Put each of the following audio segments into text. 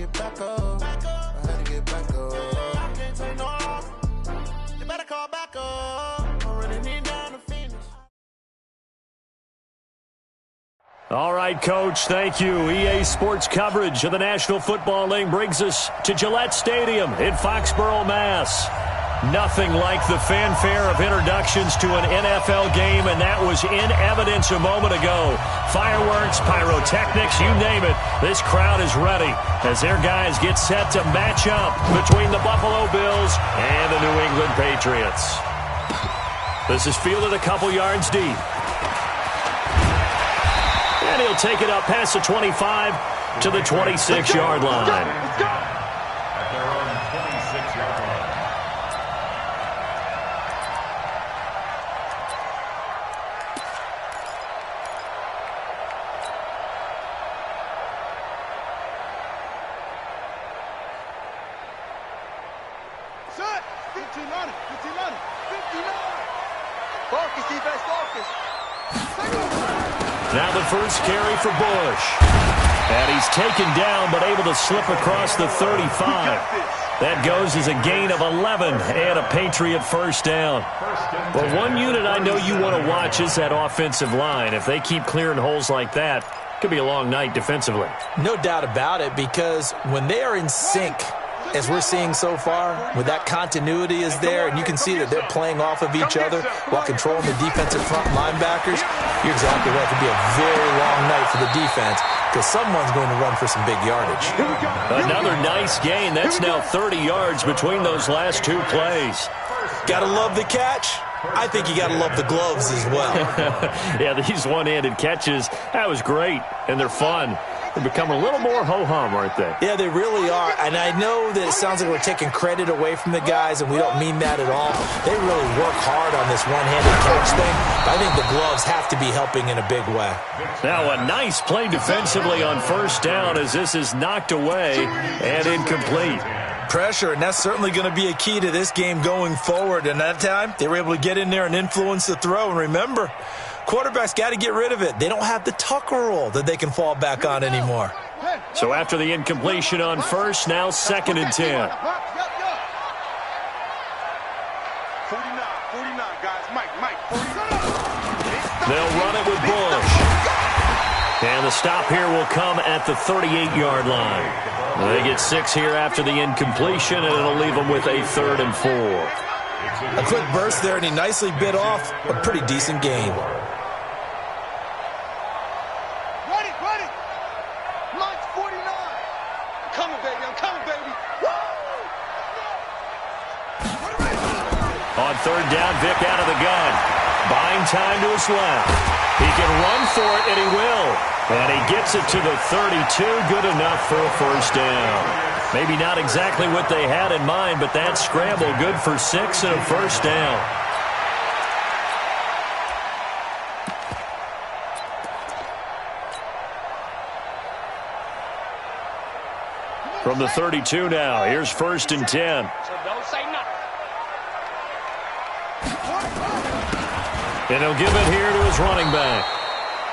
get back up. I had to get back up. I can't take no loss. You better call back up. I really need down to finish. All right, Coach, thank you. EA Sports coverage of the National Football League brings us to Gillette Stadium in Foxborough, Mass. Nothing like the fanfare of introductions to an NFL game, and that was in evidence a moment ago. Fireworks, pyrotechnics, you name it. This crowd is ready as their guys get set to match up between the Buffalo Bills and the New England Patriots. This is fielded a couple yards deep. And he'll take it up past the 25 to the 26-yard line. Let's go. At their own 26-yard line. Set. 59. Focus, defense, focus. Now the first carry for Bush. And he's taken down but able to slip across the 35. That goes as a gain of 11 and a Patriot first down. But one unit I know you want to watch is that offensive line. If they keep clearing holes like that, it could be a long night defensively. No doubt about it, because when they are in sync, as we're seeing so far, when that continuity is there and you can see that they're playing off of each other while controlling the defensive front linebackers, you're exactly right. It could be a very long night for the defense because someone's going to run for some big yardage. Another nice gain. That's now 30 yards between those last two plays. Got to love the catch. I think you got to love the gloves as well. Yeah, these one-handed catches, that was great, and they're fun. They're becoming a little more ho-hum, aren't they? Yeah, they really are. And I know that it sounds like we're taking credit away from the guys, and we don't mean that at all. They really work hard on this one-handed catch thing. But I think the gloves have to be helping in a big way. Now a nice play defensively on first down as this is knocked away and incomplete. Pressure, and that's certainly going to be a key to this game going forward. And that time, they were able to get in there and influence the throw. And remember, quarterbacks got to get rid of it. They don't have the Tucker rule that they can fall back on anymore. So after the incompletion on first, now 2nd and 10. 49, guys. Mike, 49. They'll run it with Bush. And the stop here will come at the 38-yard line. They get 6 here after the incompletion, and it'll leave them with a 3rd and 4. A quick burst there, and he nicely bit off a pretty decent gain. Ready. Mike's 49. I'm coming, baby. Woo! On 3rd down, Vic out of the gun. Buying time to his left. He can run for it, and he will. And he gets it to the 32. Good enough for a first down. Maybe not exactly what they had in mind, but that scramble good for 6 and a first down. From the 32 now, here's 1st and 10. So don't say nothing. And he'll give it here to his running back.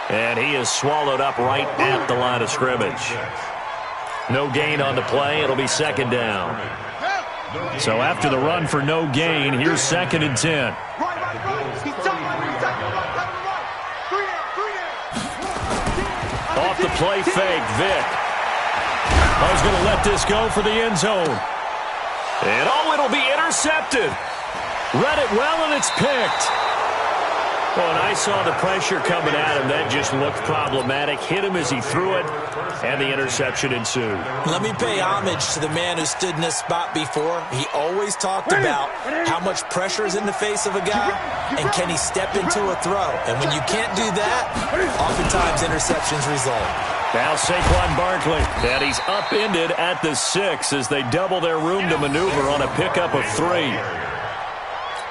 And he is swallowed up right at the line of scrimmage. No gain on the play. It'll be 2nd down. So after the run for no gain, here's 2nd and 10. Off the play fake, Vic. I was going to let this go for the end zone. And it'll be intercepted. Read it well, and it's picked. Well, and I saw the pressure coming at him. That just looked problematic. Hit him as he threw it, and the interception ensued. Let me pay homage to the man who stood in this spot before. He always talked about how much pressure is in the face of a guy, and can he step into a throw. And when you can't do that, oftentimes interceptions result. Now Saquon Barkley, and he's upended at the 6 as they double their room to maneuver on a pickup of 3.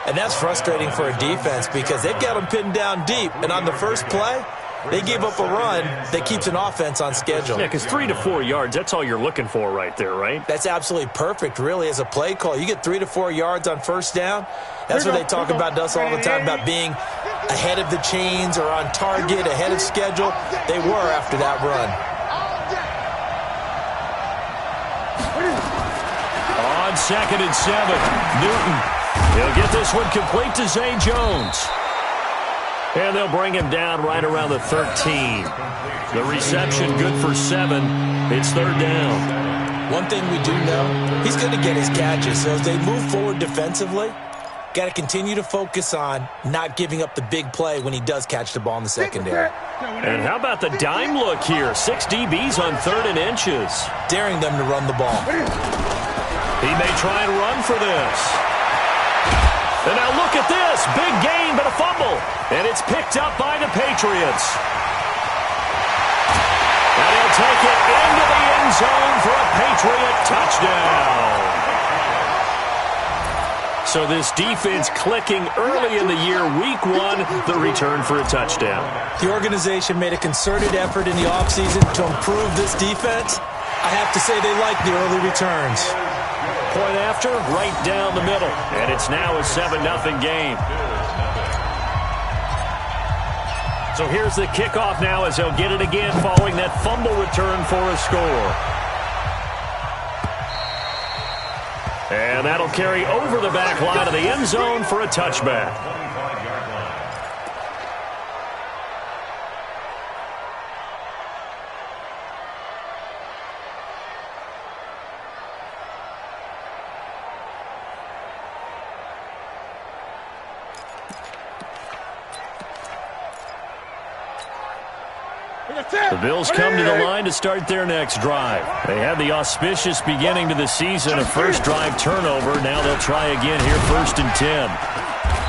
And that's frustrating for a defense because they've got them pinned down deep. And on the first play, they gave up a run that keeps an offense on schedule. Yeah, because 3 to 4 yards, that's all you're looking for right there, right? That's absolutely perfect, really, as a play call. You get 3 to 4 yards on first down. That's what they talk about us all the time, about being ahead of the chains or on target, ahead of schedule. They were after that run. 2nd and 7. Newton. He'll get this one complete to Zay Jones. And they'll bring him down right around the 13. The reception good for 7. It's 3rd down. One thing we do know, he's going to get his catches. So as they move forward defensively, got to continue to focus on not giving up the big play when he does catch the ball in the secondary. And how about the dime look here? 6 DBs on 3rd and inches. Daring them to run the ball. He may try and run for this. And now look at this. Big gain, but a fumble. And it's picked up by the Patriots. And he'll take it into the end zone for a Patriot touchdown. So this defense clicking early in the year, week 1, the return for a touchdown. The organization made a concerted effort in the offseason to improve this defense. I have to say they like the early returns. Point after, right down the middle. And it's now a 7-0 game. So here's the kickoff now as they'll get it again following that fumble return for a score. And that'll carry over the back line of the end zone for a touchback. The Bills come to the line to start their next drive. They had the auspicious beginning to the season, a first drive turnover. Now they'll try again here, 1st and 10.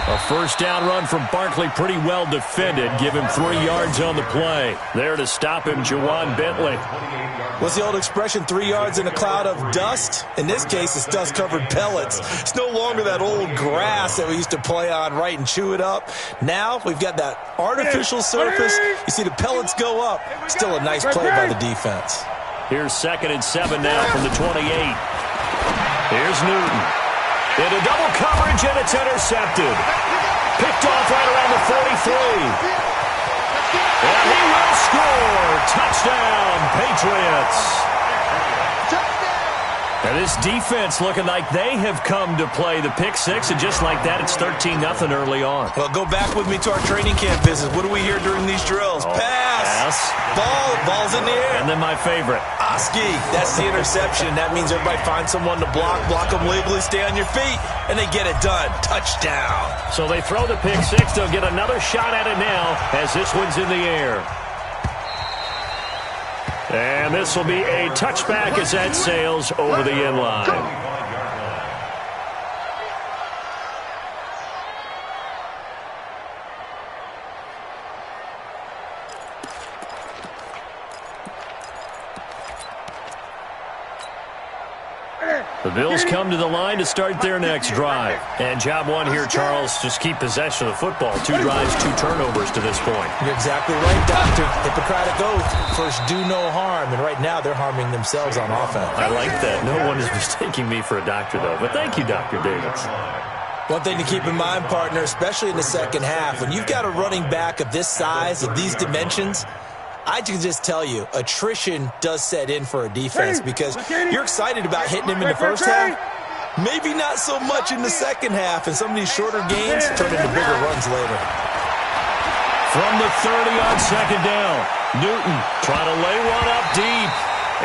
A first down run from Barkley, pretty well defended. Give him 3 yards on the play. There to stop him, Juwan Bentley. What's the old expression, 3 yards in a cloud of dust? In this case, it's dust-covered pellets. It's no longer that old grass that we used to play on, right, and chew it up. Now we've got that artificial surface. You see the pellets go up. Still a nice play by the defense. Here's 2nd and 7 now from the 28. Here's Newton. Into double coverage, and it's intercepted. Picked off right around the 43. And he will score. Touchdown, Patriots. And this defense looking like they have come to play the pick 6, and just like that, it's 13-0 early on. Well, go back with me to our training camp visit. What do we hear during these drills? Pass. Ball's in the air. And then my favorite. Oski. That's the interception. That means everybody finds someone to block them legally, stay on your feet, and they get it done. Touchdown. So they throw the pick 6. They'll get another shot at it now as this one's in the air. And this will be a touchback as that sails over the end line. The Bills come to the line to start their next drive. And job 1 here, Charles, just keep possession of the football. 2 drives, 2 turnovers to this point. You're exactly right, Doctor. Hippocratic oath. First, do no harm. And right now, they're harming themselves on offense. I like that. No one is mistaking me for a doctor, though. But thank you, Dr. Davis. One thing to keep in mind, partner, especially in the second half, when you've got a running back of this size, of these dimensions, I can just tell you, attrition does set in for a defense because you're excited about hitting him in the first half. Maybe not so much in the second half, and some of these shorter gains turn into bigger runs later. From the 30 on 2nd down, Newton trying to lay one up deep,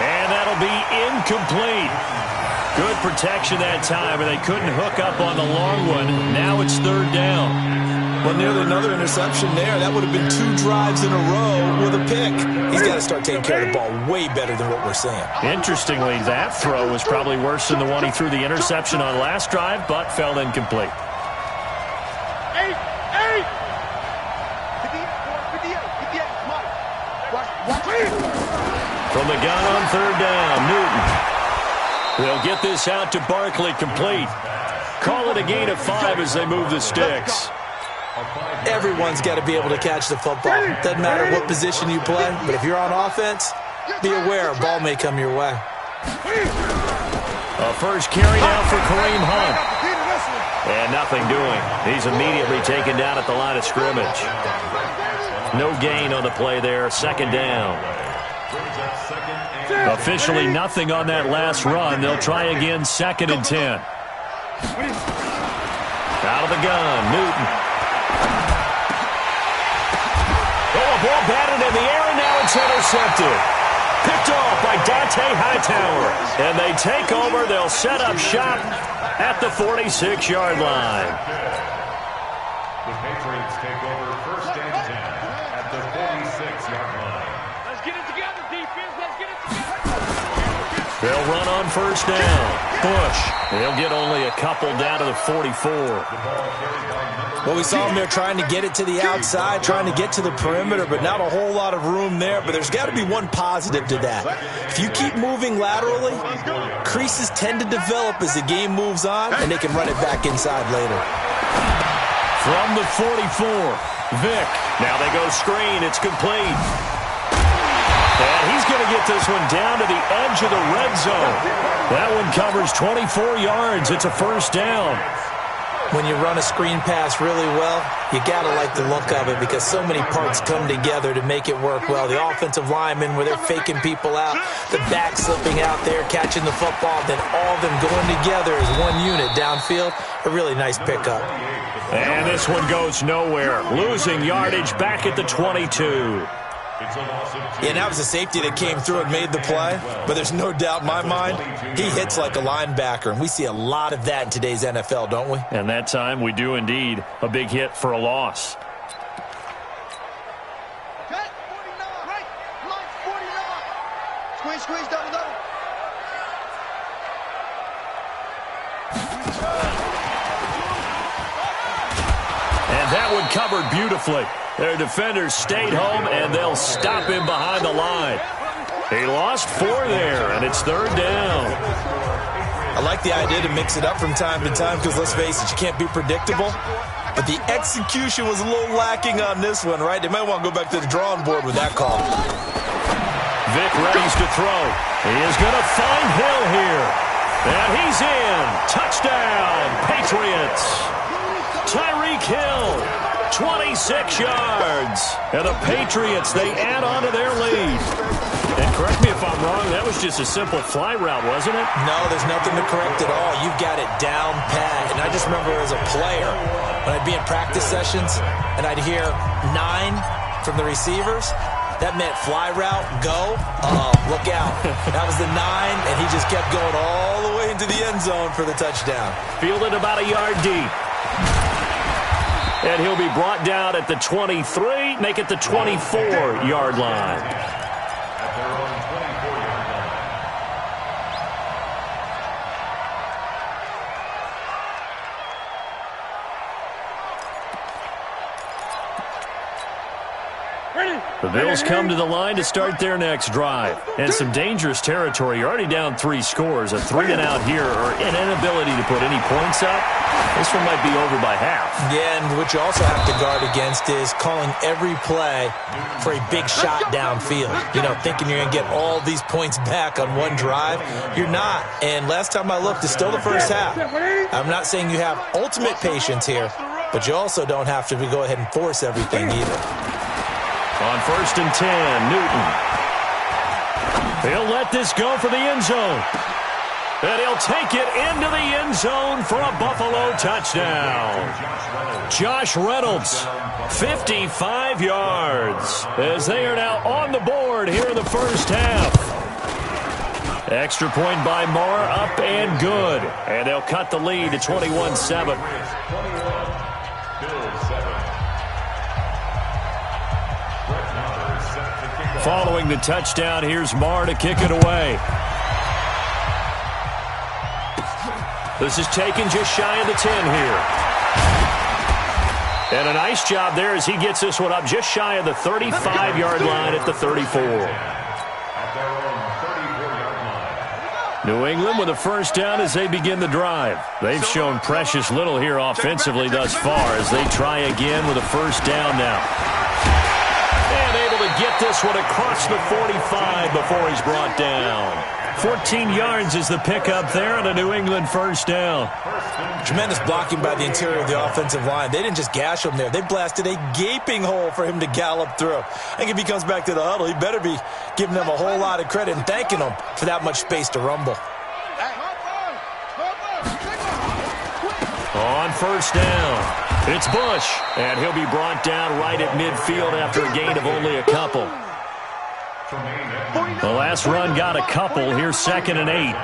and that'll be incomplete. Good protection that time, and they couldn't hook up on the long one. Now it's 3rd down. Well, nearly another interception there. That would have been 2 drives in a row with a pick. He's got to start taking care of the ball way better than what we're seeing. Interestingly, that throw was probably worse than the one he threw the interception on last drive, but fell incomplete. From the gun on 3rd down, Newton. They'll get this out to Barkley, complete. Call it a gain of 5 as they move the sticks. Everyone's got to be able to catch the football. Doesn't matter what position you play, but if you're on offense, be aware a ball may come your way. A first carry now for Kareem Hunt. And nothing doing. He's immediately taken down at the line of scrimmage. No gain on the play there. 2nd down. A Officially nothing on that last run. They'll try again, 2nd and 10. Out of the gun, Newton. Oh, a ball batted in the air, and now it's intercepted. Picked off by Dante Hightower. And they take over. They'll set up shop at the 46-yard line. The Patriots take over 1st and 10 at the 46-yard line. Let's get it together, defense. Let's get it together. They'll run on 1st down. Bush. They'll get only a couple down to the 44. Well, we saw him there trying to get it to the outside, trying to get to the perimeter, but not a whole lot of room there. But there's got to be one positive to that. If you keep moving laterally, creases tend to develop as the game moves on, and they can run it back inside later. From the 44, Vick. Now they go screen. It's complete. And he's going to get this one down to the edge of the red zone. That one covers 24 yards. It's a 1st down. When you run a screen pass really well, you got to like the look of it because so many parts come together to make it work well. The offensive linemen, where they're faking people out, the back slipping out there, catching the football, then all of them going together as one unit downfield. A really nice pickup. And this one goes nowhere. Losing yardage back at the 22. Yeah, that was a safety that came through and made the play, but there's no doubt in my mind he hits like a linebacker, and we see a lot of that in today's NFL, don't we? And that time we do indeed. A big hit for a loss. Okay, 49. Right, line 49. Squeeze, double. And that one covered beautifully. Their defenders stayed home, and they'll stop him behind the line. He lost 4 there, and it's 3rd down. I like the idea to mix it up from time to time because, let's face it, you can't be predictable. But the execution was a little lacking on this one, right? They might want to go back to the drawing board with that call. Vick readies to throw. He is going to find Hill here. And he's in. Touchdown, Patriots. Tyreek Hill. 26 yards. And the Patriots, they add on to their lead. And correct me if I'm wrong, that was just a simple fly route, wasn't it? No, there's nothing to correct at all. You've got it down pat. And I just remember as a player, when I'd be in practice sessions and I'd hear 9 from the receivers, that meant fly route, go. Look out. That was the 9, and he just kept going all the way into the end zone for the touchdown. Fielded about a yard deep. And he'll be brought down at the 23, make it the 24-yard line. At their own 24-yard line. The Bills come to the line to start their next drive. And some dangerous territory. You're already down 3 scores. A 3-and-out here or an inability to put any points up. This one might be over by half. Yeah, and what you also have to guard against is calling every play for a big shot downfield. You know, thinking you're going to get all these points back on one drive. You're not. And last time I looked, it's still the first half. I'm not saying you have ultimate patience here, but you also don't have to go ahead and force everything either. On 1st and 10, Newton. He'll let this go for the end zone. And he'll take it into the end zone for a Buffalo touchdown. Josh Reynolds, 55 yards, as they are now on the board here in the first half. Extra point by Moore, up and good. And they'll cut the lead to 21-7. Following the touchdown, here's Marr to kick it away. This is taken just shy of the 10 here. And a nice job there as he gets this one up just shy of the 35-yard line at the 34. New England with a first down as they begin the drive. They've shown precious little here offensively thus far as they try again with a first down now. And able to get this one across the 45 before he's brought down. 14 yards is the pickup there and a New England first down. Tremendous blocking by the interior of the offensive line. They didn't just gash him there. They blasted a gaping hole for him to gallop through. I think if he comes back to the huddle, he better be giving them a whole lot of credit and thanking them for that much space to rumble. On first down, it's Bush, and he'll be brought down right at midfield after a gain of only a couple. The last run got a couple. Here's 2nd and 8.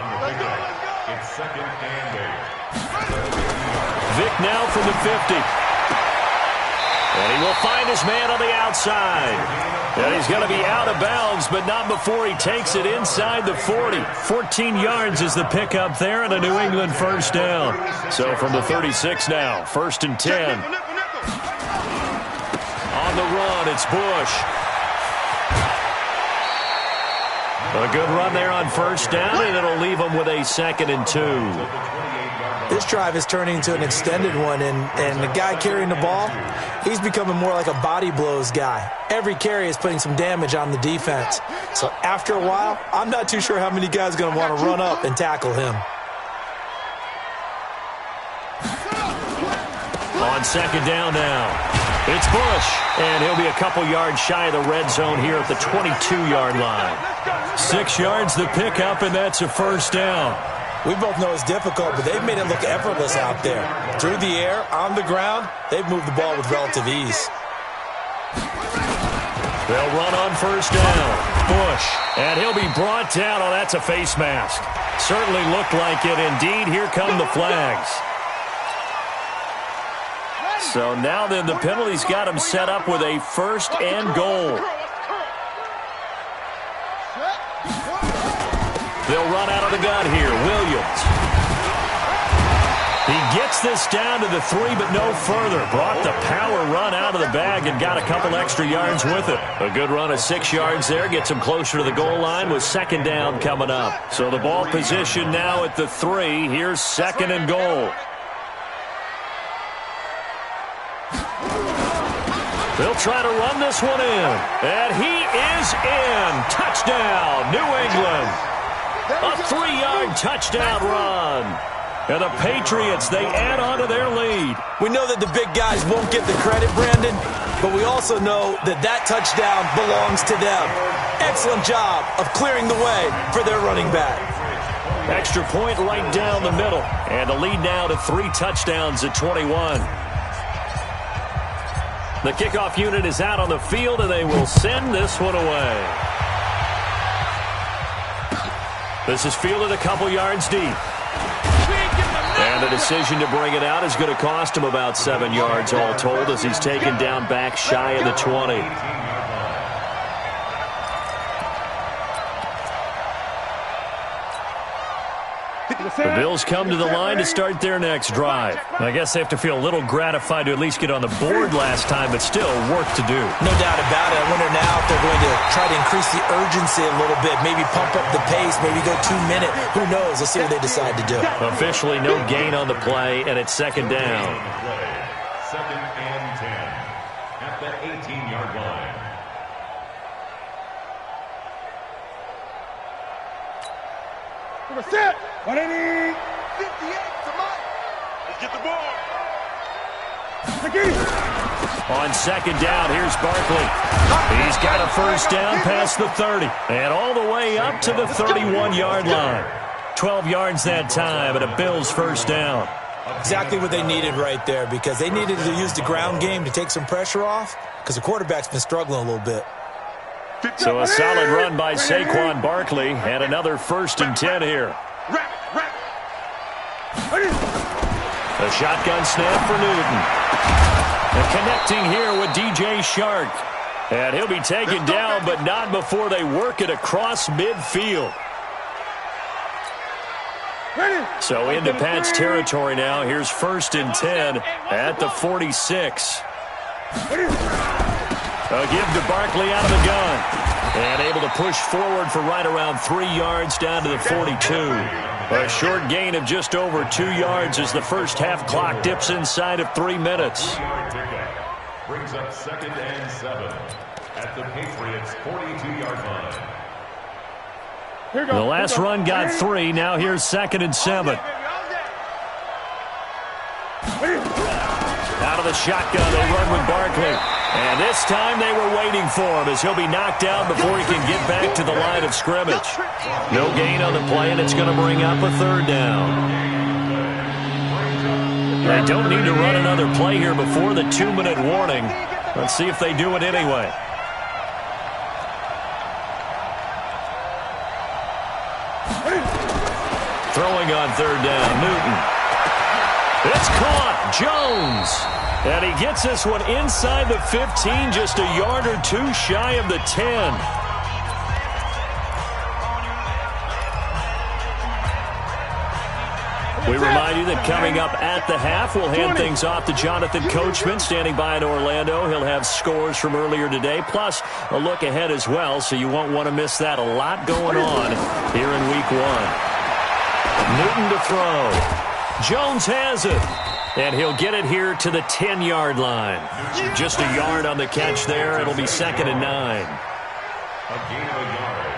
It's 2nd and 8. Vick now from the 50. And he will find his man on the outside. And he's going to be out of bounds, but not before he takes it inside the 40. 14 yards is the pickup there and a New England first down. So from the 36 now, 1st and 10. On the run, it's Bush. A good run there on first down, and it'll leave him with a 2nd and 2. This drive is turning into an extended one, and the guy carrying the ball, he's becoming more like a body blows guy. Every carry is putting some damage on the defense. So after a while, I'm not too sure how many guys are going to want to run up and tackle him. On 2nd down now, it's Bush, and he'll be a couple yards shy of the red zone here at the 22-yard line. 6 yards the pickup, and that's a first down. We both know it's difficult, but they've made it look effortless out there. Through the air, on the ground, they've moved the ball with relative ease. They'll run on first down. Bush, and he'll be brought down. Oh, that's a face mask. Certainly looked like it. Indeed, here come the flags. So now then, the penalty's got him set up with a 1st and goal. They'll run out of the gun here. Williams. He gets this down to the 3, but no further. Brought the power run out of the bag and got a couple extra yards with it. A good run of 6 yards there. Gets him closer to the goal line with 2nd down coming up. So the ball position now at the 3. Here's 2nd and goal. They'll try to run this one in. And he is in. Touchdown, New England. A 3-yard touchdown run. And the Patriots, they add on to their lead. We know that the big guys won't get the credit, Brandon, but we also know that that touchdown belongs to them. Excellent job of clearing the way for their running back. Extra point right down the middle. And the lead now to 3 touchdowns at 21. The kickoff unit is out on the field, and they will send this one away. This is fielded a couple yards deep. And the decision to bring it out is going to cost him about 7 yards all told as he's taken down back shy of the 20. The Bills come to the line to start their next drive. I guess they have to feel a little gratified to at least get on the board last time, but still work to do. No doubt about it. I wonder now if they're going to try to increase the urgency a little bit, maybe pump up the pace, maybe go 2 minutes. Who knows? Let's see what they decide to do. Officially no gain on the play, and it's 2nd down. 2nd and 10 at the 18-yard line. Set. 180. 58 to Mike. Let's get the ball. On 2nd down, here's Barkley. He's got a first down past the 30. And all the way up to the 31-yard line. 12 yards that time, and a Bills first down. Exactly what they needed right there, because they needed to use the ground game to take some pressure off, because the quarterback's been struggling a little bit. So a solid run by Saquon Barkley, and another 1st and 10 here. A shotgun snap for Newton. And connecting here with DJ Shark. And he'll be taken down, but not before they work it across midfield. So into Pat's territory now. Here's 1st and 10 at the 46. A give to Barkley out of the gun. And able to push forward for right around 3 yards down to the 42. A short gain of just over 2 yards as the first half clock dips inside of 3 minutes. Brings up 2nd and 7 at the Patriots' 42-yard line. The last run got 3. Now here's 2nd and 7. Out of the shotgun, they run with Barkley. And this time they were waiting for him as he'll be knocked down before he can get back to the line of scrimmage. No gain on the play, and it's going to bring up a 3rd down. They don't need to run another play here before the 2-minute warning. Let's see if they do it anyway. Throwing on 3rd down, Newton. It's caught, Jones. And he gets this one inside the 15, just a yard or 2 shy of the 10. We remind you that coming up at the half, we'll hand things off to Jonathan Coachman, standing by in Orlando. He'll have scores from earlier today, plus a look ahead as well, so you won't want to miss that. A lot going on here in Week 1. Newton to throw. Jones has it. And he'll get it here to the 10-yard line. Just a yard on the catch there. It'll be 2nd and 9. A gain of a yard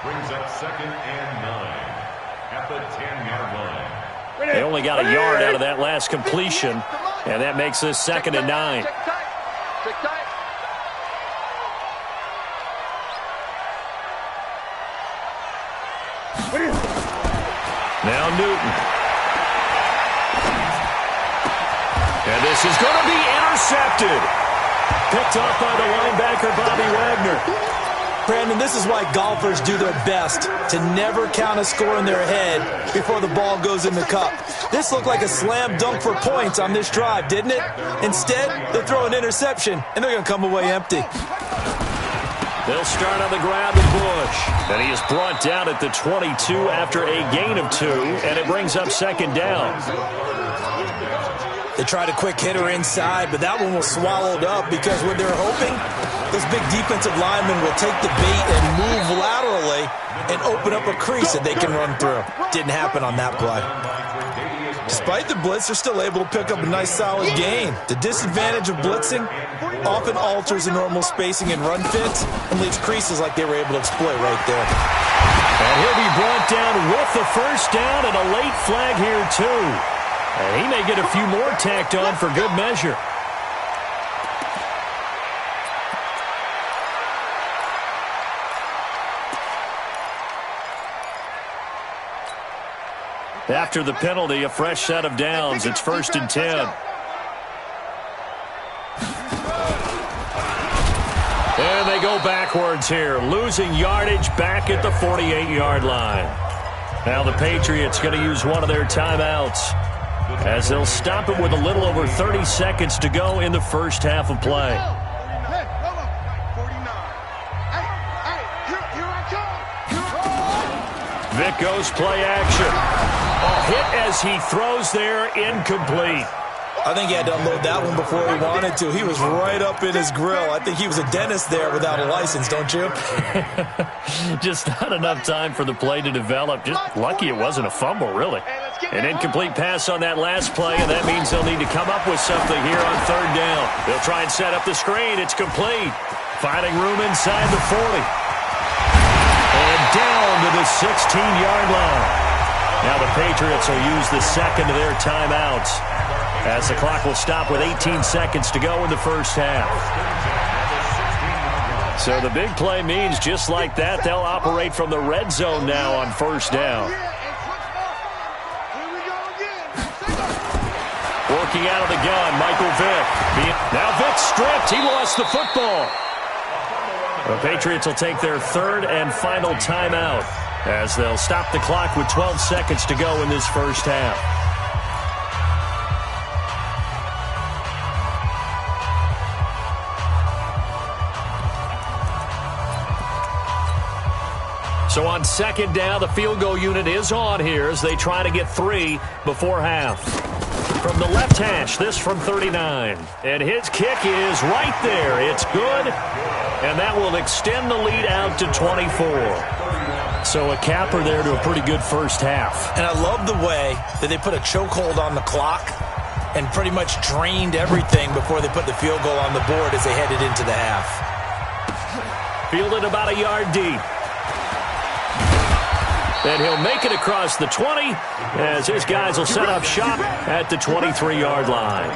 brings up 2nd and 9 at the 10-yard line. They only got a yard out of that last completion, and that makes this 2nd and 9. Now Newton. And this is going to be intercepted. Picked off by the linebacker, Bobby Wagner. Brandon, this is why golfers do their best to never count a score in their head before the ball goes in the cup. This looked like a slam dunk for points on this drive, didn't it? Instead, they throw an interception, and they're going to come away empty. They'll start on the ground with Bush. And he is brought down at the 22 after a gain of 2, and it brings up 2nd down. They tried a quick hitter inside, but that one was swallowed up because what they're hoping, those big defensive linemen will take the bait and move laterally and open up a crease that they can run through. Didn't happen on that play. Despite the blitz, they're still able to pick up a nice solid gain. The disadvantage of blitzing often alters the normal spacing and run fits and leaves creases like they were able to exploit right there. And he'll be brought down with the 1st down and a late flag here too. And he may get a few more tacked on for good measure. After the penalty, a fresh set of downs. It's 1st and 10. And they go backwards here, losing yardage back at the 48-yard line. Now the Patriots going to use one of their timeouts, as they'll stop it with a little over 30 seconds to go in the first half of play. Vic goes play action. A hit as he throws there, incomplete. I think he had to unload that one before he wanted to. He was right up in his grill. I think he was a dentist there without a license, don't you? Just not enough time for the play to develop. Just lucky it wasn't a fumble, really. An incomplete pass on that last play, and that means they'll need to come up with something here on 3rd down. They'll try and set up the screen. It's complete. Finding room inside the 40. And down to the 16-yard line. Now the Patriots will use the 2nd of their timeouts, as the clock will stop with 18 seconds to go in the first half. So the big play means just like that, they'll operate from the red zone now on 1st down. Working out of the gun, Michael Vick. Now Vick stripped. He lost the football. The Patriots will take their 3rd and final timeout, as they'll stop the clock with 12 seconds to go in this first half. So on 2nd down, the field goal unit is on here as they try to get 3 before half. From the left hash, this from 39. And his kick is right there. It's good, and that will extend the lead out to 24. So a capper there to a pretty good first half. And I love the way that they put a chokehold on the clock and pretty much drained everything before they put the field goal on the board as they headed into the half. Fielded about a yard deep. And he'll make it across the 20 as his guys will set up shop at the 23-yard line.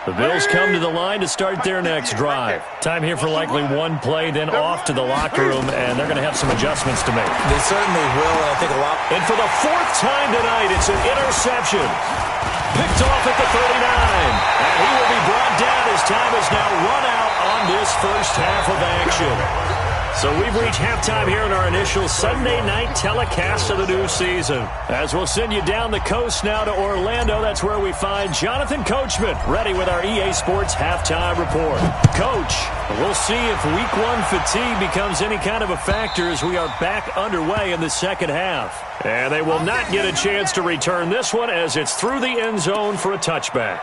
The Bills come to the line to start their next drive. Time here for likely one play, then off to the locker room, and they're going to have some adjustments to make. They certainly will, and I think a lot. And for the fourth time tonight, it's an interception. Picked off at the 39. And he will be brought down as time is now run out on this first half of action. So we've reached halftime here in our initial Sunday night telecast of the new season. As we'll send you down the coast now to Orlando, that's where we find Jonathan Coachman ready with our EA Sports halftime report. Coach, we'll see if week one fatigue becomes any kind of a factor as we are back underway in the second half. And they will not get a chance to return this one as it's through the end zone for a touchback.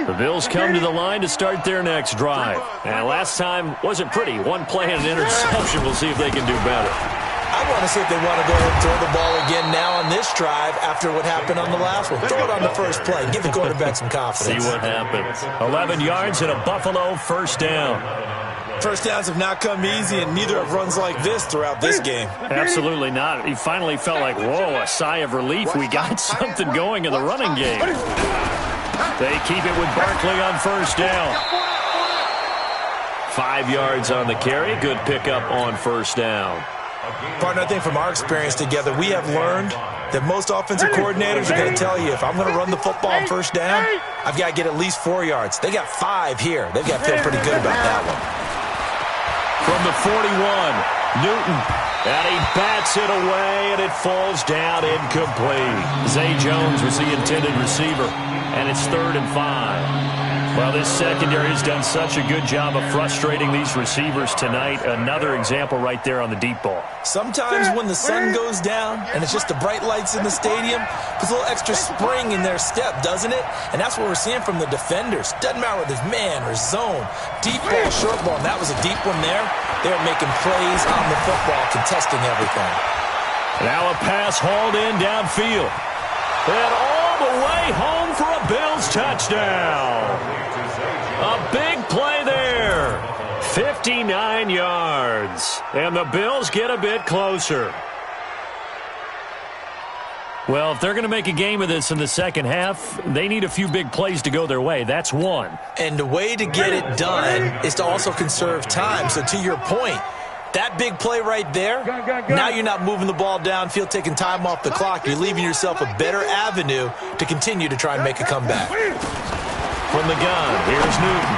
The Bills come to the line to start their next drive. And last time wasn't pretty. One play and an interception. We'll see if they can do better. I want to see if they want to go ahead and throw the ball again now on this drive after what happened on the last one. Throw it on the first play. Give the quarterback some confidence. See what happens. 11 yards and a Buffalo first down. First downs have not come easy, and neither have runs like this throughout this game. Absolutely not. He finally felt like, whoa, a sigh of relief. We got something going in the running game. They keep it with Barkley on first down. 5 yards on the carry. Good pickup on first down. Partner, I think from our experience together, we have learned that most offensive coordinators are going to tell you, if I'm going to run the football on first down, I've got to get at least 4 yards. They got 5 here. They've got to feel pretty good about that one. From the 41, Newton. And he bats it away, and it falls down incomplete. Zay Jones was the intended receiver, and it's 3rd and 5. Well, this secondary has done such a good job of frustrating these receivers tonight. Another example right there on the deep ball. Sometimes when the sun goes down and it's just the bright lights in the stadium, puts a little extra spring in their step, doesn't it? And that's what we're seeing from the defenders. Doesn't matter whether it's man or zone. Deep ball, short ball, and that was a deep one there. They're making plays on the football, contesting everything. Now a pass hauled in downfield. And all the way home for a Bills touchdown. A big play there. 59 yards. And the Bills get a bit closer. Well, if they're going to make a game of this in the second half, they need a few big plays to go their way. That's one. And the way to get it done is to also conserve time. So to your point, that big play right there, now you're not moving the ball downfield, taking time off the clock. You're leaving yourself a better avenue to continue to try and make a comeback. From the gun, here's Newton.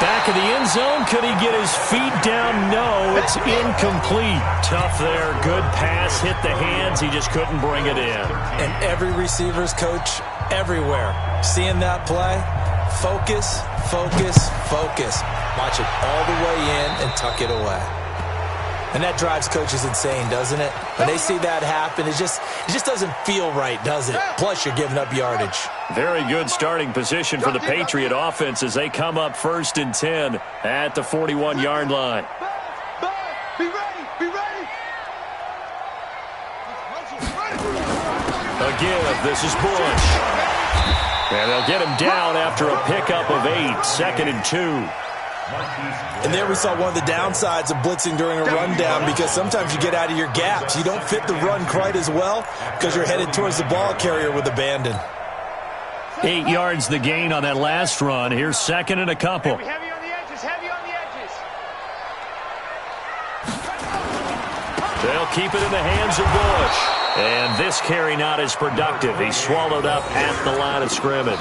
Back of the end zone, could he get his feet down? No, it's incomplete. Tough there, good pass, hit the hands, he just couldn't bring it in. And every receiver's coach everywhere, seeing that play, focus, focus, focus. Watch it all the way in and tuck it away. And that drives coaches insane, doesn't it? When they see that happen, it just doesn't feel right, does it? Plus, you're giving up yardage. Very good starting position for the Patriot offense as they come up 1st and 10 at the 41-yard line. Be ready, be ready. A give, this is Bush. And they'll get him down after a pickup of 8, 2nd and 2. And there we saw one of the downsides of blitzing during a rundown, because sometimes you get out of your gaps. You don't fit the run quite as well because you're headed towards the ball carrier with abandon. 8 yards the gain on that last run. Here's 2nd and a couple. Heavy on the edges, heavy on the edges. They'll keep it in the hands of Bush. And this carry not as productive. He's swallowed up at the line of scrimmage.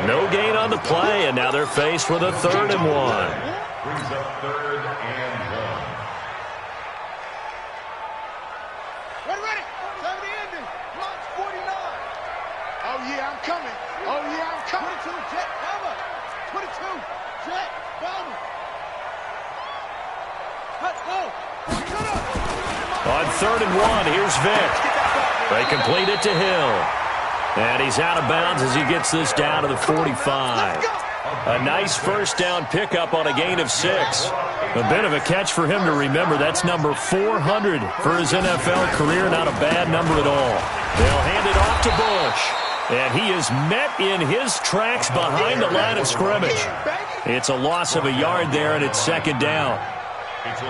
No gain on the play, and now they're faced with a 3rd and 1. Brings up 3rd and 1. Ready. 70 ending. Launch 49. Oh, yeah, I'm coming. Oh, yeah, I'm coming. 22, jet, cover. 22, jet, cover. Let's go. On 3rd and 1, here's Vick. They complete it to Hill. And he's out of bounds as he gets this down to the 45. A nice first down pickup on a gain of 6. A bit of a catch for him to remember. That's number 400 for his NFL career. Not a bad number at all. They'll hand it off to Bush. And he is met in his tracks behind the line of scrimmage. It's a loss of a yard there, and it's second down.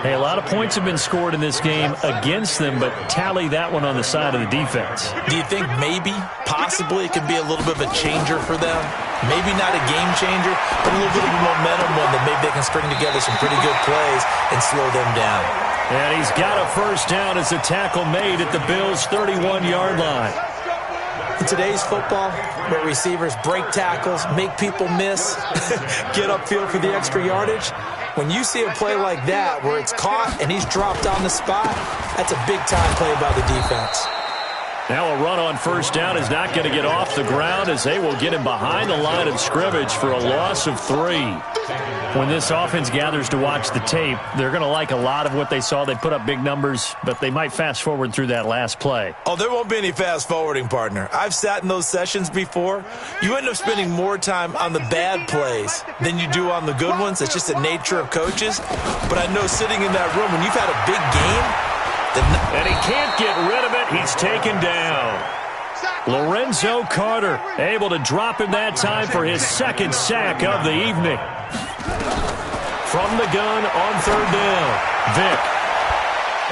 Hey, a lot of points have been scored in this game against them, but tally that one on the side of the defense. Do you think maybe, possibly, it could be a little bit of a changer for them? Maybe not a game changer, but a little bit of a momentum one that maybe they can string together some pretty good plays and slow them down. And he's got a first down as the tackle made at the Bills' 31-yard line. In today's football, where receivers break tackles, make people miss, get upfield for the extra yardage, when you see a play like that where it's caught and he's dropped on the spot, that's a big-time play by the defense. Now a run on first down is not going to get off the ground as they will get him behind the line of scrimmage for a loss of 3. When this offense gathers to watch the tape, they're going to like a lot of what they saw. They put up big numbers, but they might fast forward through that last play. Oh, there won't be any fast forwarding, partner. I've sat in those sessions before. You end up spending more time on the bad plays than you do on the good ones. It's just the nature of coaches. But I know sitting in that room, when you've had a big game, and he can't get rid of it. He's taken down. Lorenzo Carter able to drop him that time for his second sack of the evening. From the gun on third down, Vick.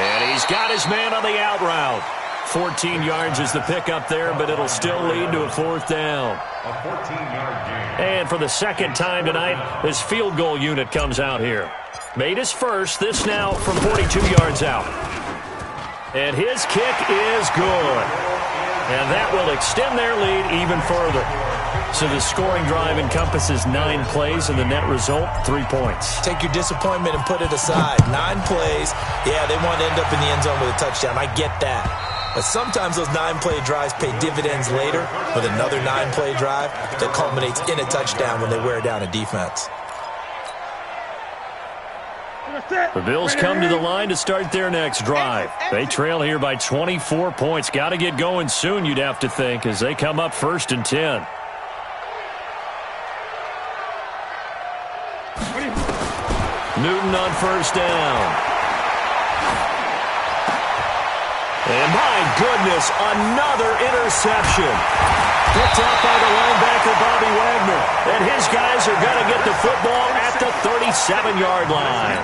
And he's got his man on the out route. 14 yards is the pickup there, but it'll still lead to a fourth down. A 14-yard gain. And for the second time tonight, his field goal unit comes out here. Made his first, this now from 42 yards out. And his kick is good. And that will extend their lead even further. So the scoring drive encompasses 9 plays, and the net result, 3 points. Take your disappointment and put it aside. 9 plays. Yeah, they want to end up in the end zone with a touchdown. I get that. But sometimes those 9-play drives pay dividends later with another 9-play drive that culminates in a touchdown when they wear down a defense. The Bills come to the line to start their next drive. They trail here by 24 points. Got to get going soon, you'd have to think, as they come up 1st and 10. Newton on first down. And my goodness, another interception. Picked up by the linebacker, Bobby Wagner. And his guys are going to get the football at the 37-yard line.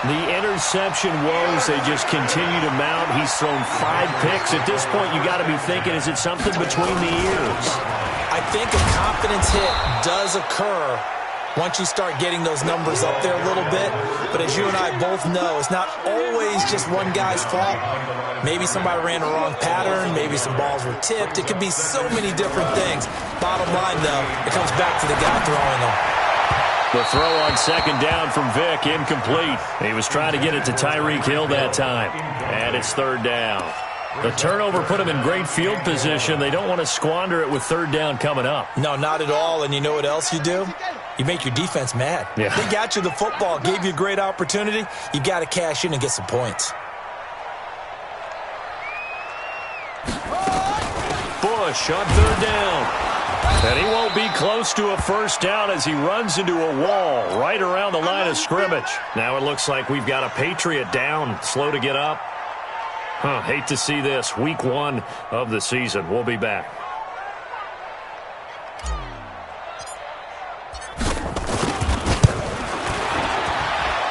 The interception woes, they just continue to mount. He's thrown 5 picks. At this point, you got to be thinking, is it something between the ears? I think a confidence hit does occur once you start getting those numbers up there a little bit. But as you and I both know, it's not always just one guy's fault. Maybe somebody ran a wrong pattern. Maybe some balls were tipped. It could be so many different things. Bottom line, though, it comes back to the guy throwing them. The throw on second down from Vick, incomplete. He was trying to get it to Tyreek Hill that time. And it's third down. The turnover put him in great field position. They don't want to squander it with third down coming up. No, not at all. And you know what else you do? You make your defense mad. Yeah. They got you the football, gave you a great opportunity. You got to cash in and get some points. Bush on third down. And he won't be close to a first down as he runs into a wall right around the line of scrimmage. Now it looks like we've got a Patriot down, slow to get up. Hate to see this. Week 1 of the season. We'll be back.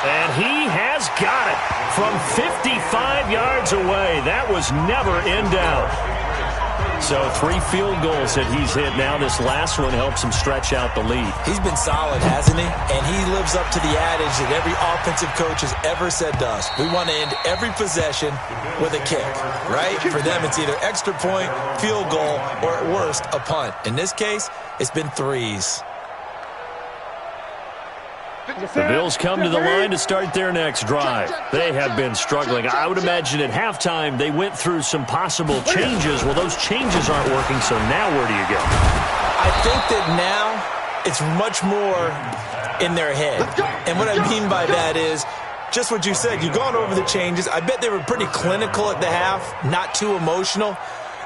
And he has got it from 55 yards away. That was never in doubt. So 3 field goals that he's hit now. This last one helps him stretch out the lead. He's been solid, hasn't he? And he lives up to the adage that every offensive coach has ever said to us. We want to end every possession with a kick, right? For them, it's either extra point, field goal, or at worst, a punt. In this case, it's been 3s. The Bills come to the line to start their next drive. They have been struggling. I would imagine at halftime they went through some possible changes. Well, those changes aren't working, so now where do you go? I think that now it's much more in their head. And what I mean by that is just what you said. You've gone over the changes. I bet they were pretty clinical at the half, not too emotional.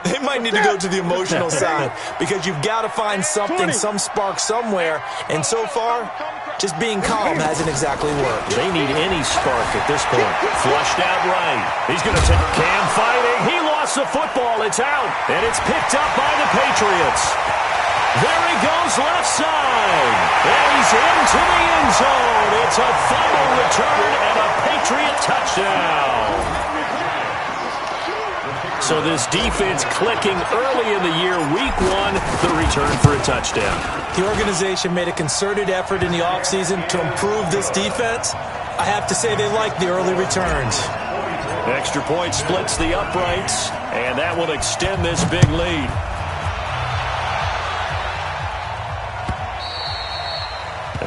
They might need to go to the emotional side because you've got to find something, some spark somewhere. And so far, just being calm hasn't exactly worked. They need any spark at this point. Flushed out right. He's going to take Cam fighting. He lost the football. It's out. And it's picked up by the Patriots. There he goes left side. And he's into the end zone. It's a fumble return and a Patriot touchdown. So this defense clicking early in the year. Week 1, the return for a touchdown. The organization made a concerted effort in the offseason to improve this defense. I have to say they like the early returns. Extra point splits the uprights, and that will extend this big lead.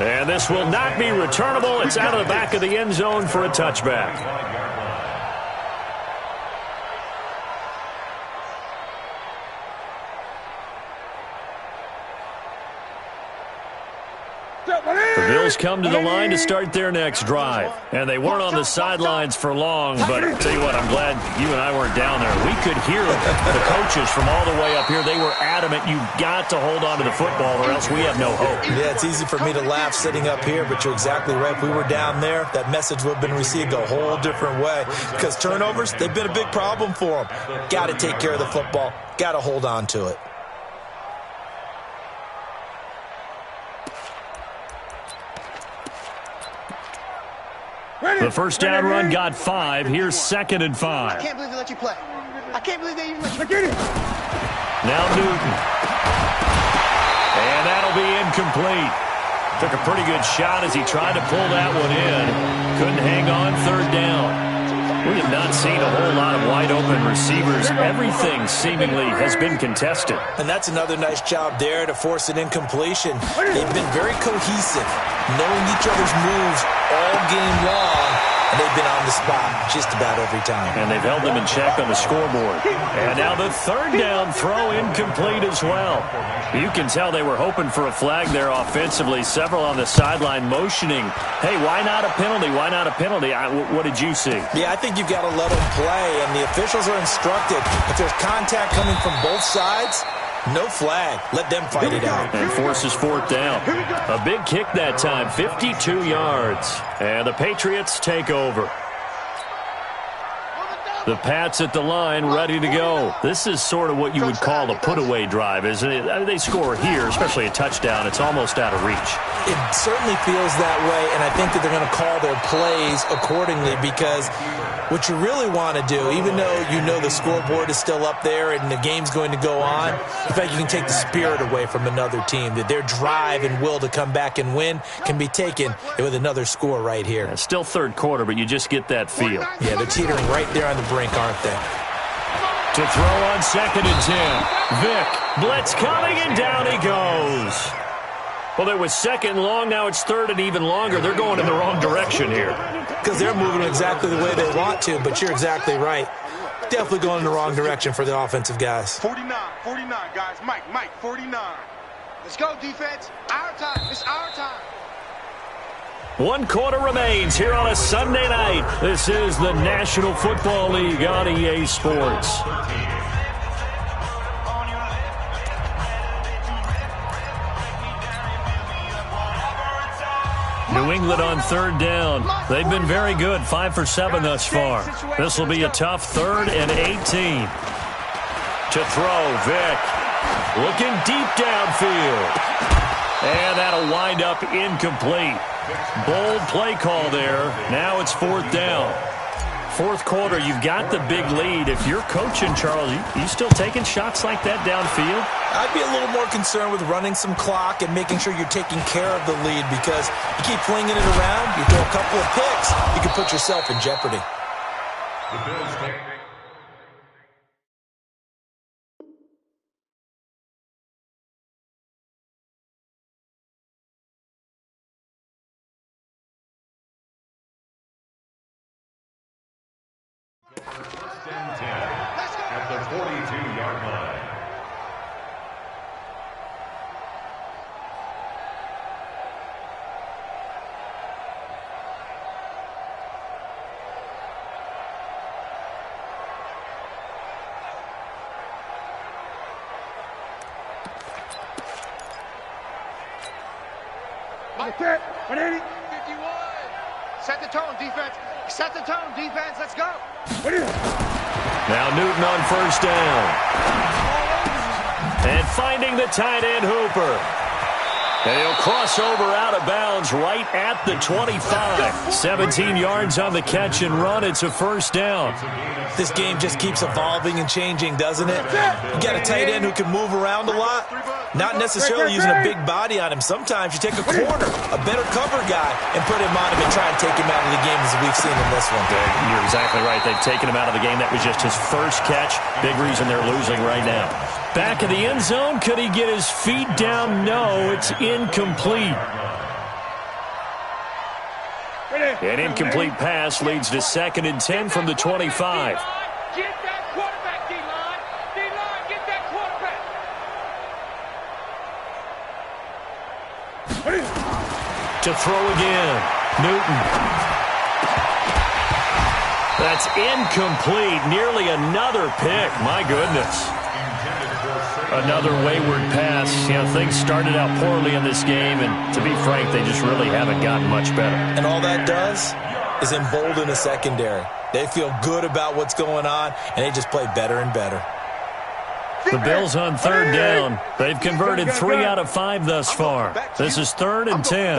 And this will not be returnable. It's out of the back of the end zone for a touchback. The Bills come to the line to start their next drive. And they weren't on the sidelines for long, but I'll tell you what, I'm glad you and I weren't down there. We could hear the coaches from all the way up here. They were adamant, you've got to hold on to the football or else we have no hope. Yeah, it's easy for me to laugh sitting up here, but you're exactly right. If we were down there, that message would have been received a whole different way. Because turnovers, they've been a big problem for them. Got to take care of the football. Got to hold on to it. The first down run got 5. Here's 2nd and 5. I can't believe they let you play. I can't believe they even let you play. Now Newton. And that'll be incomplete. Took a pretty good shot as he tried to pull that one in. Couldn't hang on 3rd down. We have not seen a whole lot of wide-open receivers. Everything seemingly has been contested. And that's another nice job there to force an incompletion. They've been very cohesive, knowing each other's moves all game long, and they've been on the spot just about every time. And they've held them in check on the scoreboard. And now the 3rd down throw incomplete as well. You can tell they were hoping for a flag there offensively. Several on the sideline motioning, hey, why not a penalty? Why not a penalty? What did you see? Yeah, I think you've got to let them play, and the officials are instructed. If there's contact coming from both sides, no flag. Let them fight it out. And forces 4th down. A big kick that time, 52 yards. And the Patriots take over. The Pats at the line, ready to go. This is sort of what you would call a put-away drive, isn't it? They score here, especially a touchdown. It's almost out of reach. It certainly feels that way, and I think that they're going to call their plays accordingly because what you really want to do, even though you know the scoreboard is still up there and the game's going to go on, in fact, you can take the spirit away from another team, that their drive and will to come back and win can be taken with another score right here. It's still 3rd quarter, but you just get that feel. Yeah, they're teetering right there on the brink, aren't they? To throw on 2nd and 10. Vick, blitz coming, and down he goes. Well, there was 2nd long, now it's 3rd and even longer. They're going in the wrong direction here. Because they're moving exactly the way they want to, but you're exactly right. Definitely going in the wrong direction for the offensive guys. 49, guys. Mike, 49. Let's go, defense. Our time. It's our time. 1 quarter remains here on a Sunday night. This is the National Football League on EA Sports. New England on 3rd down. They've been very good, 5 for 7 thus far. This will be a tough 3rd and 18. To throw, Vick. Looking deep downfield. And that'll wind up incomplete. Bold play call there. Now it's 4th down. 4th quarter, you've got the big lead. If you're coaching, Charles, you still taking shots like that downfield? I'd be a little more concerned with running some clock and making sure you're taking care of the lead because you keep flinging it around, you throw a couple of picks, you can put yourself in jeopardy. The Bills take first and 10 at the 42-yard line. 180. 51. Set the tone, defense. Set the tone, defense. Let's go. Now Newton on first down. And finding the tight end Hooper. And he'll cross over out of bounds right at the 25. 17 yards on the catch and run. It's a first down. This game just keeps evolving and changing, doesn't it? You got a tight end who can move around a lot. Not necessarily using a big body on him. Sometimes you take a corner, a better cover guy, and put him on him and try and take him out of the game as we've seen in this one. You're exactly right. They've taken him out of the game. That was just his first catch. Big reason they're losing right now. Back in the end zone. Could he get his feet down? No, it's incomplete. An incomplete pass leads to 2nd and 10 from the 25. Get that quarterback, D-line. D-line, get that quarterback. To throw again. Newton. That's incomplete. Nearly another pick. My goodness. Another wayward pass. You know, things started out poorly in this game, and to be frank, they just really haven't gotten much better. And all that does is embolden a secondary. They feel good about what's going on, and they just play better and better. The Bills on 3rd down. They've converted 3 out of 5 thus far. This is 3rd and 10.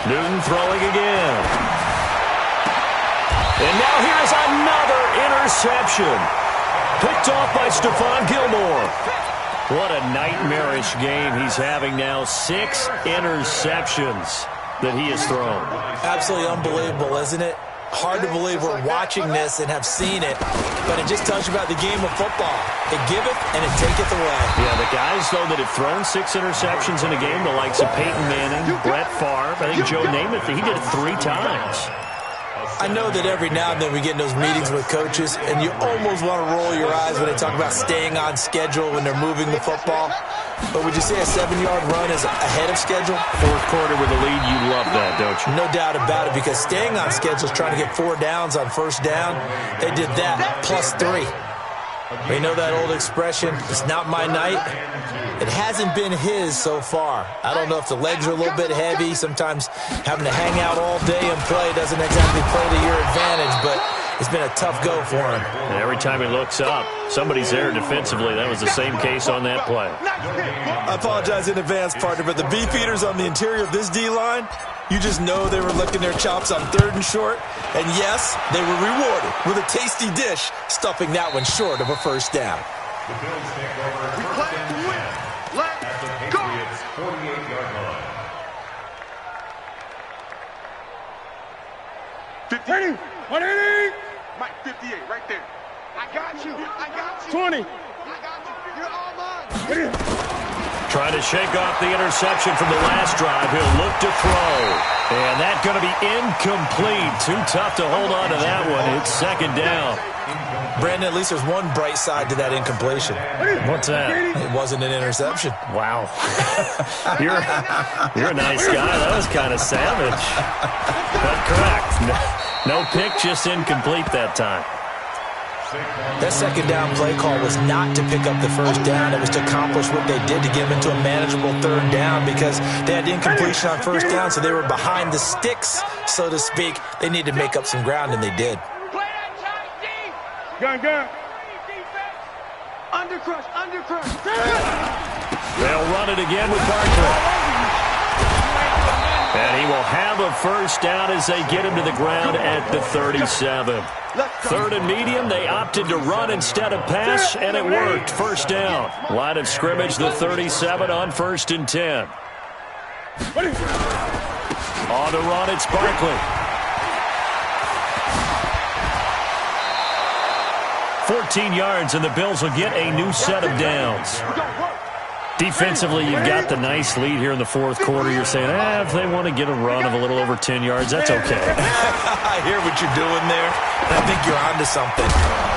Newton throwing again. And now here's another interception. Picked off by Stephon Gilmore. What a nightmarish game he's having now. 6 interceptions that he has thrown. Absolutely unbelievable, isn't it? Hard to believe we're watching this and have seen it, but it just tells you about the game of football. It giveth and it taketh away. Yeah, the guys, though, that have thrown 6 interceptions in a game, the likes of Peyton Manning, Brett Favre, I think Joe Namath, he did it 3 times. I know that every now and then we get in those meetings with coaches, and you almost want to roll your eyes when they talk about staying on schedule when they're moving the football. But would you say a 7-yard run is ahead of schedule? 4th quarter with a lead, you love that, don't you? No doubt about it, because staying on schedule is trying to get 4 downs on first down. They did that plus 3. We know that old expression, it's not my night. It hasn't been his so far. I don't know if the legs are a little bit heavy. Sometimes having to hang out all day and play doesn't exactly play to your advantage, but it's been a tough go for him. And every time he looks up, somebody's there defensively. That was the same case on that play. I apologize in advance, partner, but the beefeaters on the interior of this D-line, you just know they were licking their chops on 3rd and short. And yes, they were rewarded with a tasty dish, stuffing that one short of a first down. The Bills take over first and 10 at the Patriots' 48-yard line. 180. Mike, 58, right there. I got you. 20. I got you. You're all mine. Trying to shake off the interception from the last drive. He'll look to throw. And that's going to be incomplete. Too tough to hold on to that one. It's 2nd down. Brandon, at least there's one bright side to that incompletion. What's that? It wasn't an interception. Wow. You're a nice guy. That was kind of savage. But correct. No pick, just incomplete that time. That 2nd down play call was not to pick up the first down. It was to accomplish what they did to get them into a manageable 3rd down, because they had incompletion on first down, so they were behind the sticks, so to speak. They needed to make up some ground, and they did. Gun. Undercrush. They'll run it again with Barkley. And he will have a first down as they get him to the ground at the 37. 3rd and medium, they opted to run instead of pass, and it worked. First down. Line of scrimmage, the 37 on 1st and 10. On the run, it's Barkley. 14 yards, and the Bills will get a new set of downs. Defensively, you've got the nice lead here in the 4th quarter. You're saying, if they want to get a run of a little over 10 yards, that's okay. I hear what you're doing there. I think you're onto something.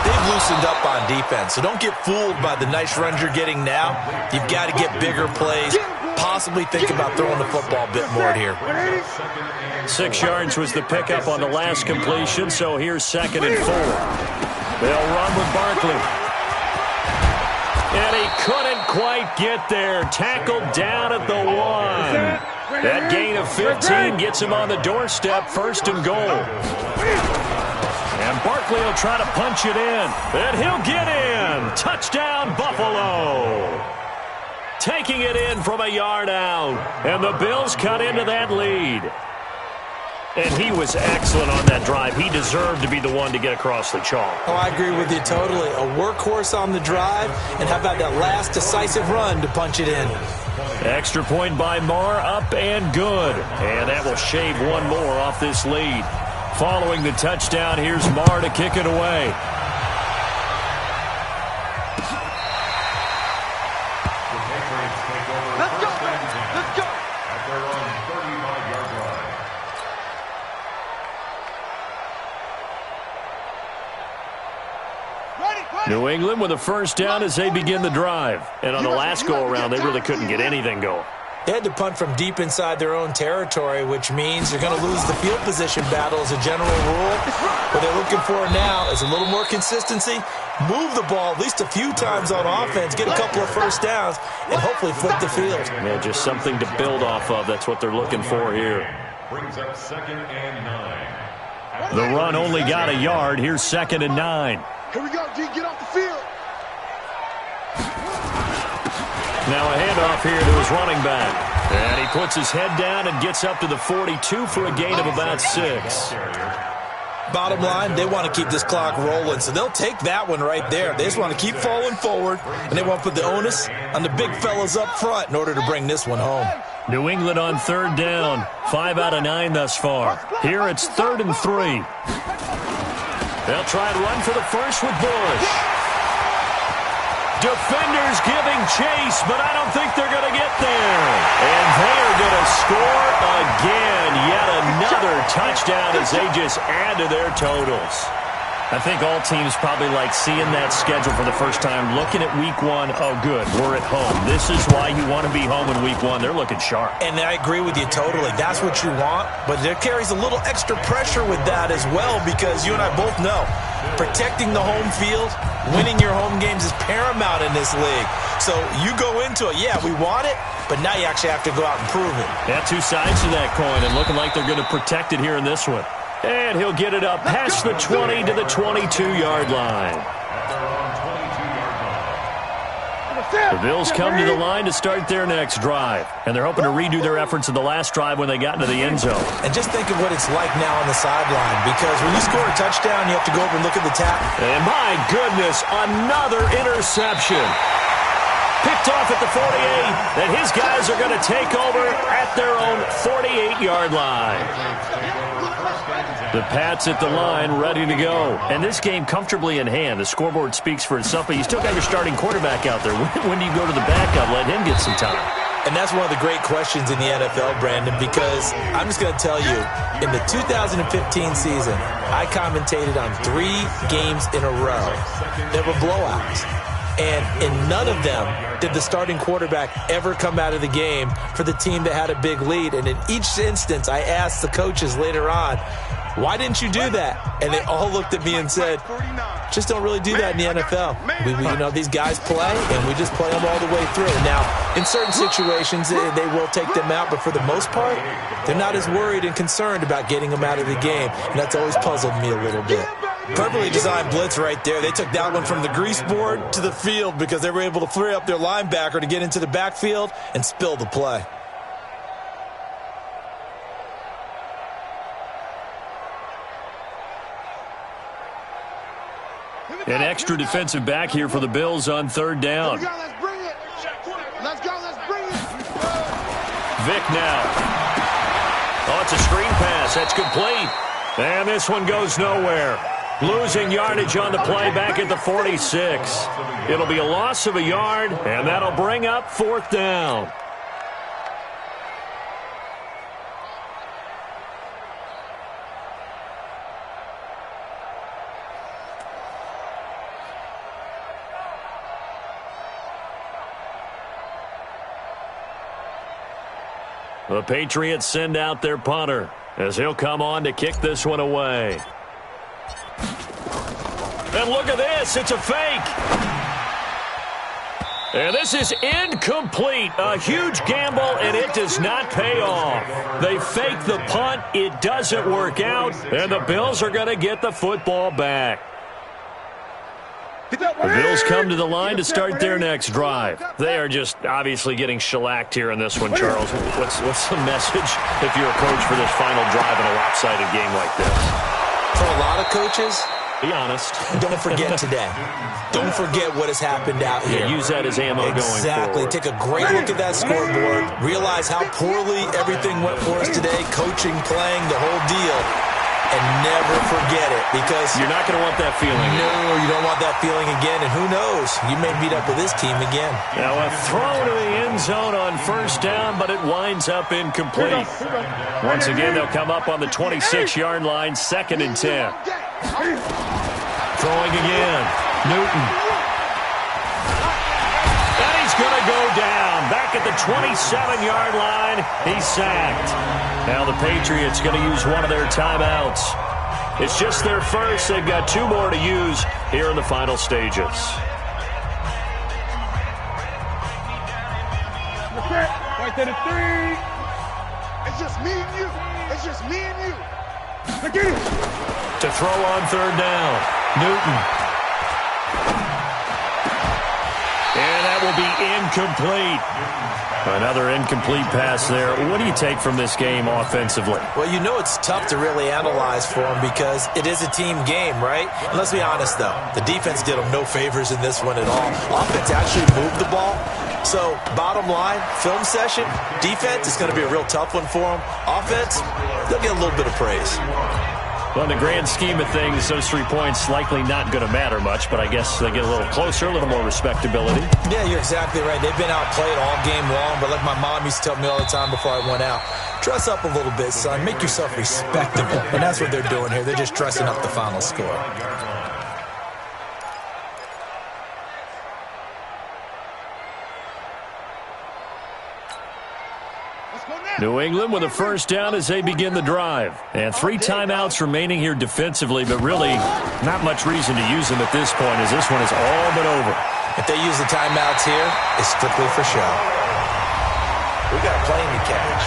They've loosened up on defense, so don't get fooled by the nice runs you're getting now. You've got to get bigger plays, possibly think about throwing the football a bit more here. 6 yards was the pickup on the last completion, so here's 2nd and 4. They'll run with Barkley. And And he couldn't quite get there. Tackled down at the 1. That gain of 15 gets him on the doorstep, 1st and goal. And Barkley will try to punch it in. And he'll get in. Touchdown, Buffalo. Taking it in from a yard out. And the Bills cut into that lead. And he was excellent on that drive. He deserved to be the one to get across the chalk. Oh, I agree with you totally. A workhorse on the drive, and how about that last decisive run to punch it in? Extra point by Marr, up and good. And that will shave one more off this lead. Following the touchdown, here's Marr to kick it away. Let's go! Let's go! At their own 35-yard line. New England with a 1st down as they begin the drive. And on the last go-around, they really couldn't get anything going. They had to punt from deep inside their own territory, which means you're going to lose the field position battle as a general rule. What they're looking for now is a little more consistency, move the ball at least a few times on offense, get a couple of 1st downs, and hopefully flip the field. Yeah, just something to build off of. That's what they're looking for here. Brings up 2nd and 9. The run only got a yard. Here's 2nd and 9. Here we go, D. Get off the field. Now a handoff here to his running back. And he puts his head down and gets up to the 42 for a gain of about 6. Bottom line, they want to keep this clock rolling, so they'll take that one right there. They just want to keep falling forward, and they want to put the onus on the big fellas up front in order to bring this one home. New England on 3rd down. 5 out of 9 thus far. Here it's 3rd and 3. They'll try and run for the first with Bush. Defenders giving chase, but I don't think they're going to get there. And they are going to score again. Yet another touchdown as they just add to their totals. I think all teams probably like seeing that schedule for the first time, looking at week 1. Oh, good, we're at home. This is why you want to be home in week 1. They're looking sharp. And I agree with you totally. That's what you want, but there carries a little extra pressure with that as well, because you and I both know protecting the home field, winning your home games is paramount in this league. So you go into it, yeah, we want it, but now you actually have to go out and prove it. Yeah, 2 sides to that coin, and looking like they're going to protect it here in this one. And he'll get it up past the 20 to the 22-yard line. The Bills come to the line to start their next drive. And they're hoping to redo their efforts in the last drive when they got into the end zone. And just think of what it's like now on the sideline, because when you score a touchdown, you have to go over and look at the tap. And my goodness, another interception. Picked off at the 48, and his guys are going to take over at their own 48-yard line. The Pats at the line, ready to go. And this game comfortably in hand. The scoreboard speaks for itself, but you still got your starting quarterback out there. When do you go to the backup? Let him get some time. And that's one of the great questions in the NFL, Brandon, because I'm just going to tell you, in the 2015 season, I commentated on 3 games in a row that were blowouts. And in none of them did the starting quarterback ever come out of the game for the team that had a big lead. And in each instance, I asked the coaches later on, why didn't you do that? And they all looked at me and said, just don't really do that in the NFL. You know, these guys play, and we just play them all the way through. Now, in certain situations, they will take them out, but for the most part, they're not as worried and concerned about getting them out of the game. And that's always puzzled me a little bit. Perfectly designed blitz right there. They took that one from the grease board to the field because they were able to free up their linebacker to get into the backfield and spill the play. An extra defensive back here for the Bills on 3rd down. Let's bring it. Let's go, let's bring it. Vic now. Oh, it's a screen pass. That's complete. And this one goes nowhere. Losing yardage on the play back at the 46. It'll be a loss of a yard, and that'll bring up 4th down. The Patriots send out their punter as he'll come on to kick this one away. And look at this. It's a fake. And this is incomplete. A huge gamble, and it does not pay off. They fake the punt. It doesn't work out, and the Bills are going to get the football back. The Bills come to the line to start their next drive. They are just obviously getting shellacked here in this one, Charles. What's the message if you're a coach for this final drive in a lopsided game like this? For a lot of coaches, be honest. Don't forget today. Don't forget what has happened out here. Yeah, use that as ammo going forward. Exactly. Take a great look at that scoreboard. Realize how poorly everything went for us today. Coaching, playing, the whole deal. And never forget it, because you're not going to want that feeling. No, you don't want that feeling again. And who knows? You may meet up with this team again. Now a throw to the end zone on first down, but it winds up incomplete. Once again, they'll come up on the 26-yard line, 2nd and 10. Throwing again. Newton. And he's going to go down. Back at the 27-yard line, he's sacked. Now the Patriots going to use one of their timeouts. It's just their first. They've got 2 more to use here in the final stages. Right there to 3. It's just me and you. It's just me and you. Get it. To throw on 3rd down. Newton. And that will be incomplete. Another incomplete pass there. What do you take from this game offensively? Well, you know it's tough to really analyze for them because it is a team game, right? And let's be honest, though. The defense did them no favors in this one at all. Offense actually moved the ball. So, bottom line, film session, defense is going to be a real tough one for them. Offense, they'll get a little bit of praise. Well, in the grand scheme of things, those 3 points likely not going to matter much, but I guess they get a little closer, a little more respectability. Yeah, you're exactly right. They've been outplayed all game long, but like my mom used to tell me all the time before I went out, dress up a little bit, son. Make yourself respectable. And that's what they're doing here. They're just dressing up the final score. New England with a first down as they begin the drive. And 3 timeouts remaining here defensively, but really not much reason to use them at this point as this one is all but over. If they use the timeouts here, it's strictly for show. We got a plane to catch.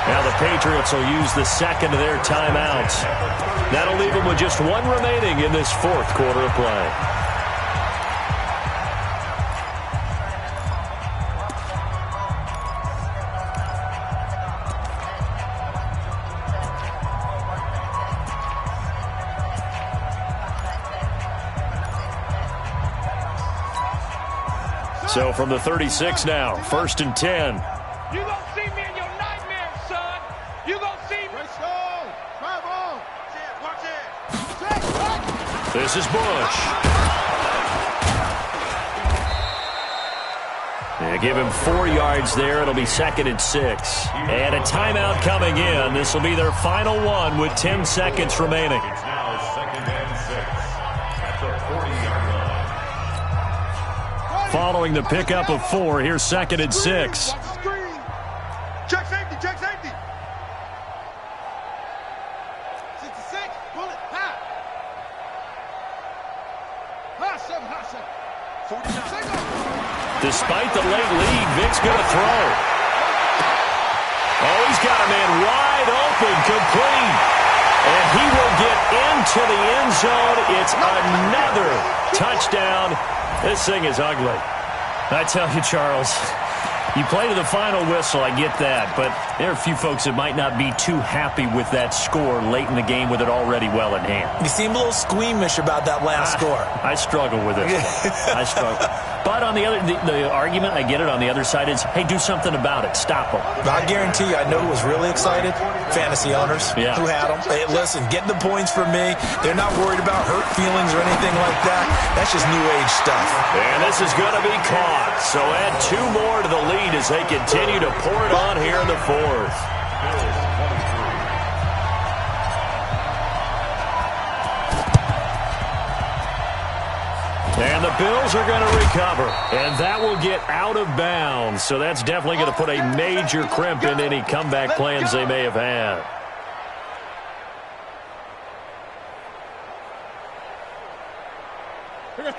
Now the Patriots will use the 2nd of their timeouts. That'll leave them with just 1 remaining in this 4th quarter of play. So from the 36 now, 1st and 10. You gonna see me in your nightmares, son. You gonna see me. Let's go. Drive on. Watch it. This is Bush. Yeah, give him 4 yards there. It'll be 2nd and 6. And a timeout coming in. This will be their final one with 10 seconds remaining. It's now 2nd and 6 at the 40-yard line. Following the pickup of 4, here's 2nd and 6. Check safety, check safety. 66, bullet, high. High 7, high 7. Despite the late lead, Vic's going to throw. Oh, he's got a man wide open, complete. And he will get into the end zone. It's another touchdown. This thing is ugly. I tell you, Charles, you play to the final whistle, I get that, but there are a few folks that might not be too happy with that score late in the game with it already well in hand. You seem a little squeamish about that last score. I struggle with it. I struggle. But on the other, the argument, I get it, on the other side is, hey, do something about it. Stop them. I guarantee you, I know who was really excited. Fantasy owners who had them. Hey, listen, get the points for me. They're not worried about hurt feelings or anything like that. That's just new age stuff. And this is going to be caught. So add 2 more to the lead as they continue to pour it on here in the 4th. And the Bills are going to recover. And that will get out of bounds. So that's definitely going to put a major crimp in any comeback plans they may have had.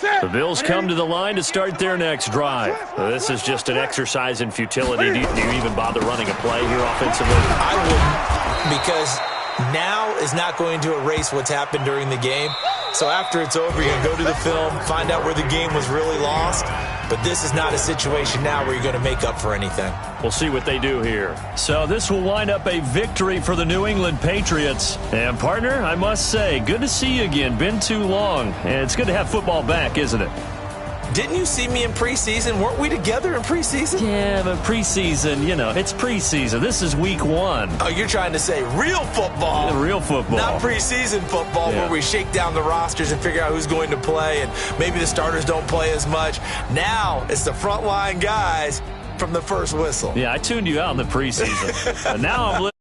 The Bills come to the line to start their next drive. This is just an exercise in futility. Do you even bother running a play here offensively? I wouldn't, because now is not going to erase what's happened during the game. So after it's over, you're going to go to the film, find out where the game was really lost. But this is not a situation now where you're going to make up for anything. We'll see what they do here. So this will wind up a victory for the New England Patriots. And, partner, I must say, good to see you again. Been too long. And it's good to have football back, isn't it? Didn't you see me in preseason? Weren't we together in preseason? Yeah, but preseason, it's preseason. This is week 1. Oh, you're trying to say real football. Yeah, real football. Not preseason football where we shake down the rosters and figure out who's going to play, and maybe the starters don't play as much. Now it's the frontline guys from the first whistle. Yeah, I tuned you out in the preseason. Now I'm